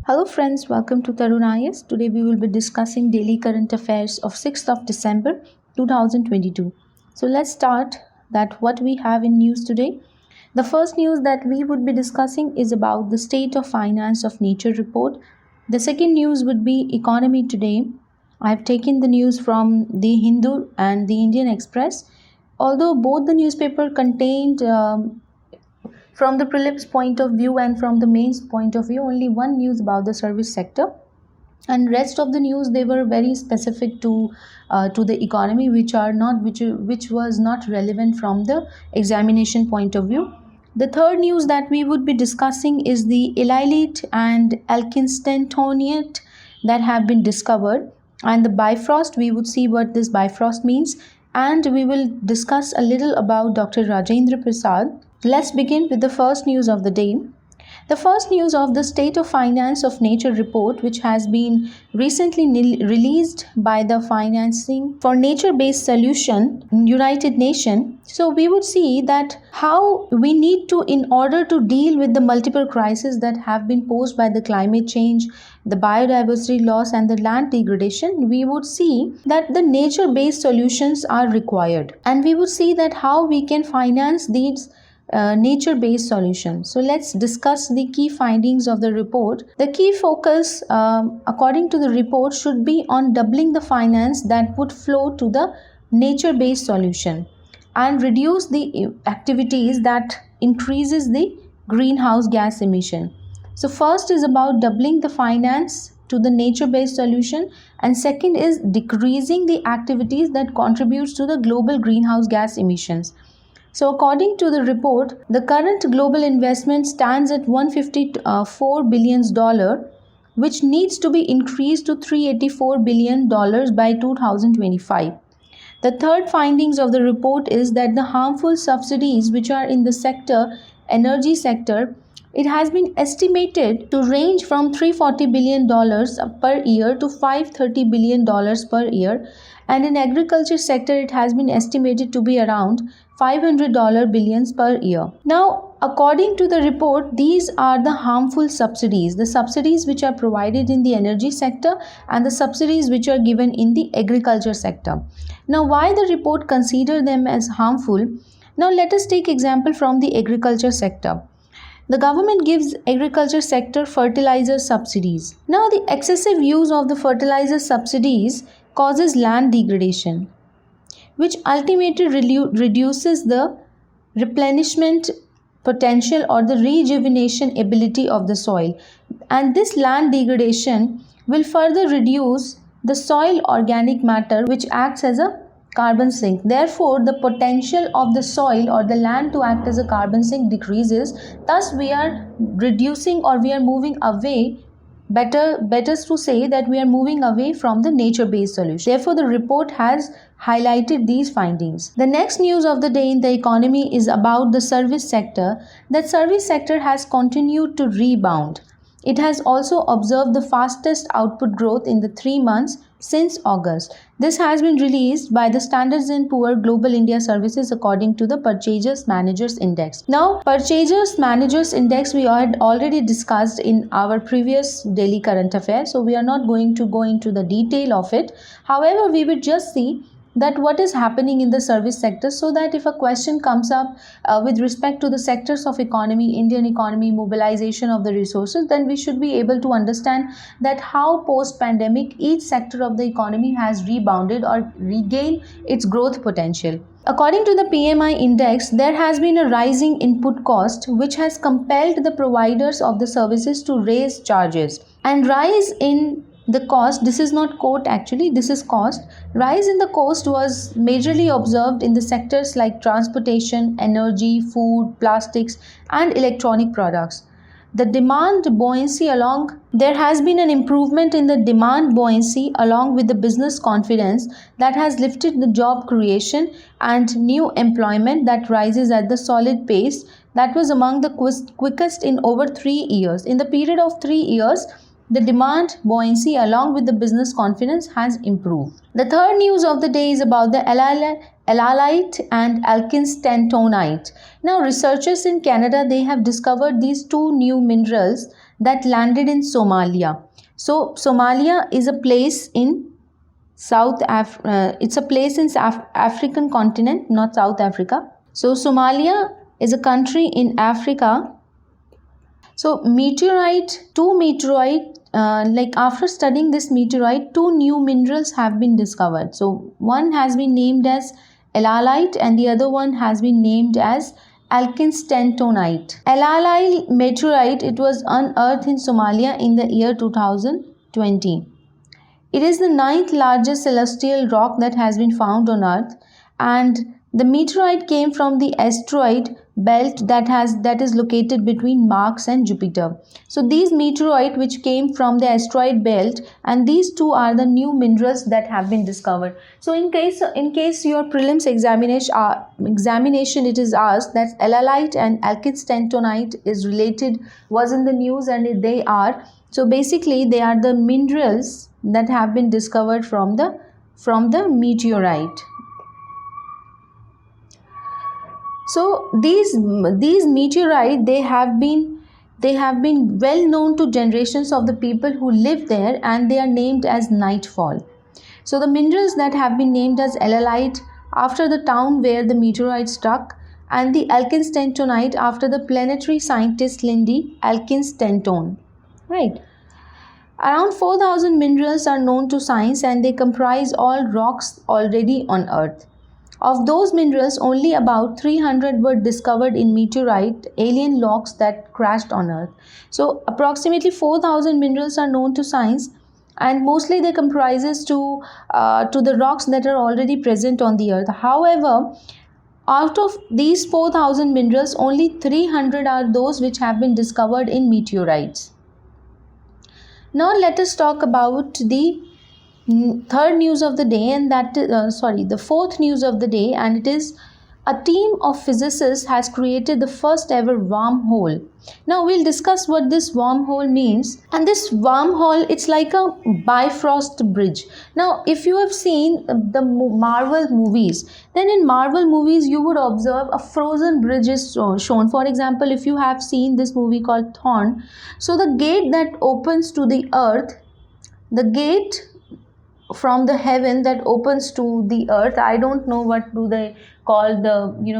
Hello friends, welcome to Tarun IAS. Today we will be discussing daily current affairs of 6th of December 2022. So let's start that what we have in news today. The first news that we would be discussing is about the state of finance of nature report. The second news would be economy today. I have taken the news from the Hindu and the Indian Express. Although both the newspaper contained from the prelims point of view and from the mains point of view, only one news about the service sector, and rest of the news they were very specific to the economy, which was not relevant from the examination point of view. The third news that we would be discussing is the Elaliite and Elkinstantonite that have been discovered, and the Bifrost. We would see what this Bifrost means, and we will discuss a little about Dr. Rajendra Prasad. Let's begin with the first news of the day. The first news of the State of Finance of Nature report, which has been recently released by the Financing for Nature-Based Solution United Nations. So we would see that how we need to, in order to deal with the multiple crises that have been posed by the climate change, the biodiversity loss and the land degradation, we would see that the nature-based solutions are required. And we would see that how we can finance these nature-based solutions. So let's discuss the key findings of the report. The key focus according to the report should be on doubling the finance that would flow to the nature-based solution and reduce the activities that increases the greenhouse gas emission. So first is about doubling the finance to the nature-based solution, and second is decreasing the activities that contributes to the global greenhouse gas emissions. So according to the report, the current global investment stands at $154 billion, which needs to be increased to $384 billion by 2025. The third findings of the report is that the harmful subsidies which are in the energy sector, it has been estimated to range from $340 billion per year to $530 billion per year. And in agriculture sector, it has been estimated to be around $500 billions per year. Now, according to the report, these are the harmful subsidies, the subsidies which are provided in the energy sector and the subsidies which are given in the agriculture sector. Now, why the report consider them as harmful? Now, let us take example from the agriculture sector. The government gives agriculture sector fertilizer subsidies. Now, the excessive use of the fertilizer subsidies causes land degradation, which ultimately reduces the replenishment potential or the rejuvenation ability of the soil. And this land degradation will further reduce the soil organic matter, which acts as a carbon sink. Therefore, the potential of the soil or the land to act as a carbon sink decreases. Thus, we are reducing or we are moving away. Better to say that we are moving away from the nature-based solution. Therefore, the report has highlighted these findings. The next news of the day in the economy is about the service sector. That service sector has continued to rebound. It has also observed the fastest output growth in the 3 months since August. This has been released by the Standards & Poor's Global India Services according to the Purchasers Managers Index. Now, Purchasers Managers Index we had already discussed in our previous daily current affairs, so we are not going to go into the detail of it. However, we will just see that what is happening in the service sector, so that if a question comes up with respect to the sectors of economy, Indian economy, mobilization of the resources, then we should be able to understand that how post-pandemic each sector of the economy has rebounded or regained its growth potential. According to the PMI Index, there has been a rising input cost which has compelled the providers of the services to raise charges. And rise in the cost, this is not quote actually, this is cost. Rise in the cost was majorly observed in the sectors like transportation, energy, food, plastics and electronic products. The demand buoyancy there has been an improvement in the demand buoyancy along with the business confidence that has lifted the job creation and new employment that rises at the solid pace that was among the quickest in over 3 years. In the period of 3 years, the demand buoyancy along with the business confidence has improved. The third news of the day is about the Elaliite and Elkinstantonite. Now, researchers in Canada, they have discovered these two new minerals that landed in Somalia. So Somalia is a place in it's a place in African continent, not South Africa. So Somalia is a country in Africa. So two meteorite, after studying this meteorite, two new minerals have been discovered. So one has been named as Elaliite and the other one has been named as Elkinstantonite. Elaliite meteorite, it was unearthed in Somalia in the year 2020. It is the 9th largest celestial rock that has been found on Earth, and the meteorite came from the asteroid belt that is located between Mars and Jupiter. So these meteorite which came from the asteroid belt, and these two are the new minerals that have been discovered. So in case your prelims examination it is asked that Elaliite and Elkinstantonite was in the news, and they are. So basically they are the minerals that have been discovered from the meteorite. So these meteorite, they have been well known to generations of the people who live there, and they are named as nightfall. So the minerals that have been named as Elaliite after the town where the meteorite struck, and the Elkinstantonite after the planetary scientist Lindy Elkinstanton. Right. Around 4,000 minerals are known to science, and they comprise all rocks already on Earth. Of those minerals, only about 300 were discovered in meteorite alien rocks that crashed on Earth. So approximately 4,000 minerals are known to science, and mostly they comprises to the rocks that are already present on the Earth. However, out of these 4,000 minerals, only 300 are those which have been discovered in meteorites. Now let us talk about the third news of the day, and the fourth news of the day, and it is a team of physicists has created the first ever wormhole. Now we'll discuss what this wormhole means. And this wormhole, it's like a Bifrost bridge. Now if you have seen the Marvel movies, then in Marvel movies you would observe a frozen bridge is shown. For example, if you have seen this movie called Thorn, so the gate that opens to the earth, the gate from the heaven that opens to the earth, I don't know what do they call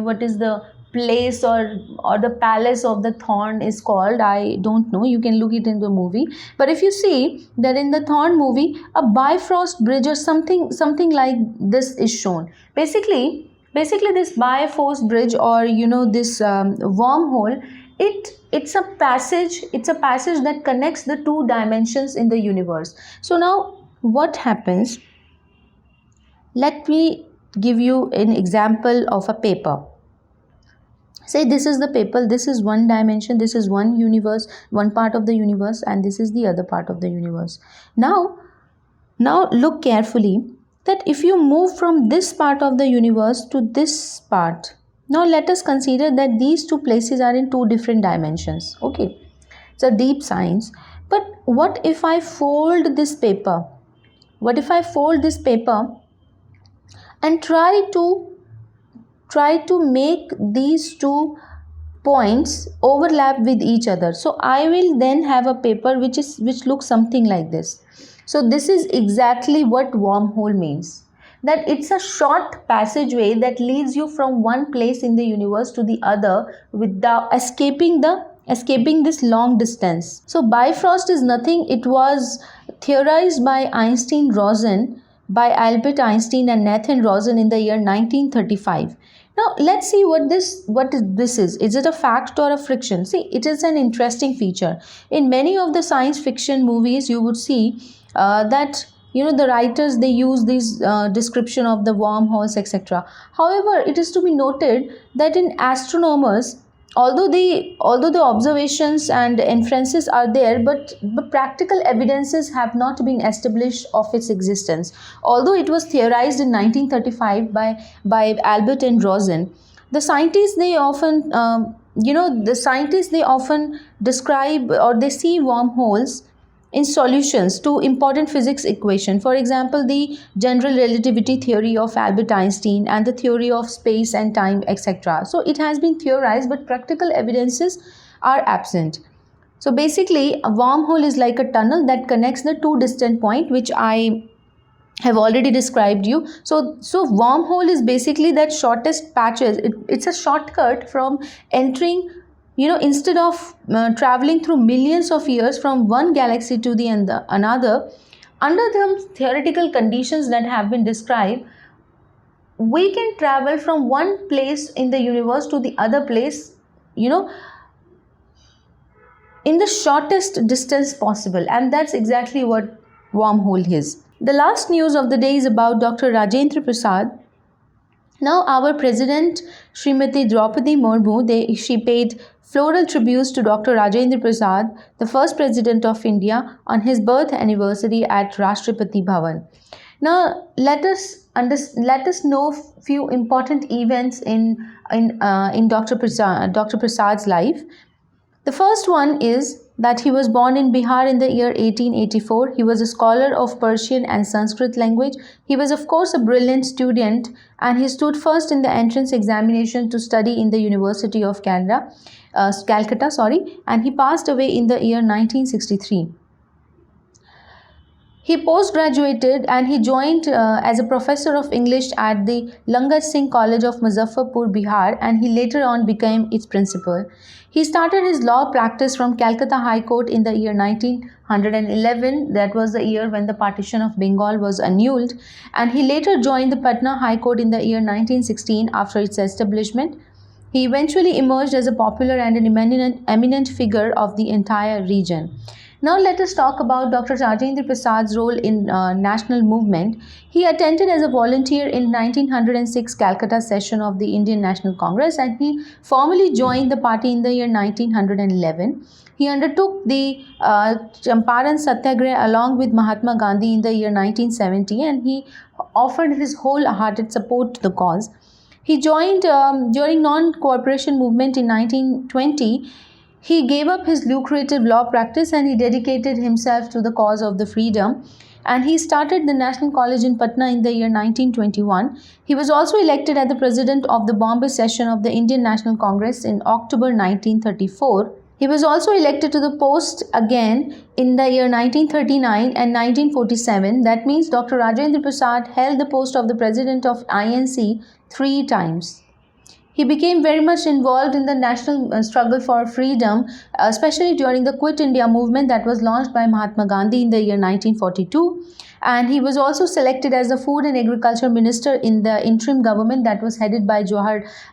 what is the place or the palace of the Thorn is called, I don't know, you can look it in the movie. But if you see that in the Thorn movie, a Bifrost bridge or something like this is shown. Basically this Bifrost bridge or this wormhole, it's a passage that connects the two dimensions in the universe. So now what happens? Let me give you an example of a paper. Say this is the paper, this is one dimension, this is one universe, one part of the universe, and this is the other part of the universe. Now look carefully that if you move from this part of the universe to this part, now let us consider that these two places are in two different dimensions. Okay, it's a deep science. But what if I fold this paper? What if I fold this paper and try to make these two points overlap with each other? So I will then have a paper which looks something like this. So this is exactly what wormhole means, that it's a short passageway that leads you from one place in the universe to the other without escaping this long distance. So Bifrost is nothing. It was theorized by Albert Einstein and Nathan Rosen in the year 1935. Now let's see what this is. Is it a fact or a friction? See, it is an interesting feature. In many of the science fiction movies, you would see that the writers, they use this description of the wormholes, etc. However, it is to be noted that in astronomers, although the observations and inferences are there, but practical evidences have not been established of its existence. Although it was theorized in 1935 by Albert and Rosen, the scientists they often describe or they see wormholes in solutions to important physics equation. For example, the general relativity theory of Albert Einstein and the theory of space and time, etc. So it has been theorized, but practical evidences are absent. So basically, a wormhole is like a tunnel that connects the two distant points, which I have already described you. So wormhole is basically that shortest patches. It's a shortcut from entering, instead of traveling through millions of years from one galaxy to the another, under the theoretical conditions that have been described, we can travel from one place in the universe to the other place, in the shortest distance possible, and that's exactly what wormhole is. The last news of the day is about Dr. Rajendra Prasad. Now, our president, Srimati Draupadi Murmu, she paid floral tributes to Dr. Rajendra Prasad, the first president of India, on his birth anniversary at Rashtrapati Bhavan. Now, let us know few important events in Dr. Prasad's life. The first one is that he was born in Bihar in the year 1884. He was a scholar of Persian and Sanskrit language. He was, of course, a brilliant student, and he stood first in the entrance examination to study in the University of Calcutta, and he passed away in the year 1963. He post-graduated and he joined as a professor of English at the Langat Singh College of Muzaffarpur, Bihar, and he later on became its principal. He started his law practice from Calcutta High Court in the year 1911. That was the year when the partition of Bengal was annulled, and he later joined the Patna High Court in the year 1916 after its establishment. He eventually emerged as a popular and an eminent figure of the entire region. Now let us talk about Dr. Rajendra Prasad's role in national movement. He attended as a volunteer in 1906 Calcutta session of the Indian National Congress, and he formally joined the party in the year 1911. He undertook the Champaran Satyagraha along with Mahatma Gandhi in the year 1970, and he offered his wholehearted support to the cause. He joined during non-cooperation movement in 1920. He gave up his lucrative law practice and he dedicated himself to the cause of the freedom, and he started the National College in Patna in the year 1921. He was also elected as the president of the Bombay session of the Indian National Congress in October 1934. He was also elected to the post again in the year 1939 and 1947. That means Dr. Rajendra Prasad held the post of the president of INC 3 times. He became very much involved in the national struggle for freedom, especially during the Quit India movement that was launched by Mahatma Gandhi in the year 1942. And he was also selected as the Food and Agriculture Minister in the interim government that was headed by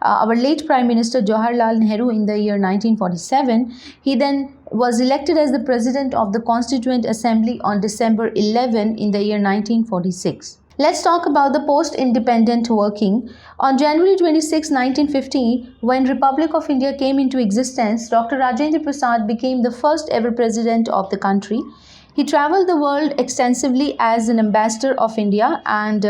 our late Prime Minister Jawaharlal Nehru in the year 1947. He then was elected as the President of the Constituent Assembly on December 11 in the year 1946. Let's talk about the post-independent working. On January 26, 1950, when Republic of India came into existence, Dr. Rajendra Prasad became the first ever president of the country. He traveled the world extensively as an ambassador of India, and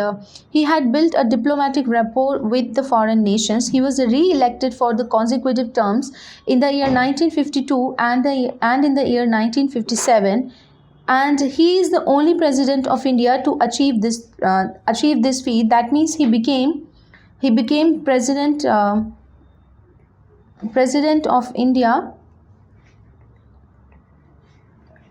he had built a diplomatic rapport with the foreign nations. He was re-elected for the consecutive terms in the year 1952 and in the year 1957. And he is the only president of India to achieve this feat. That means he became president of India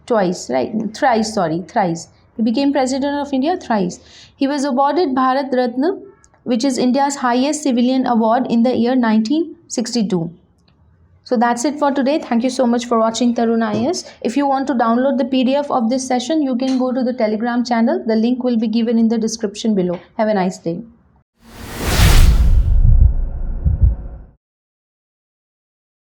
twice, right? Thrice. He became president of India thrice. He was awarded Bharat Ratna, which is India's highest civilian award, in the year 1962. So that's it for today. Thank you so much for watching Tarun IAS. If you want to download the PDF of this session, you can go to the Telegram channel. The link will be given in the description below. Have a nice day.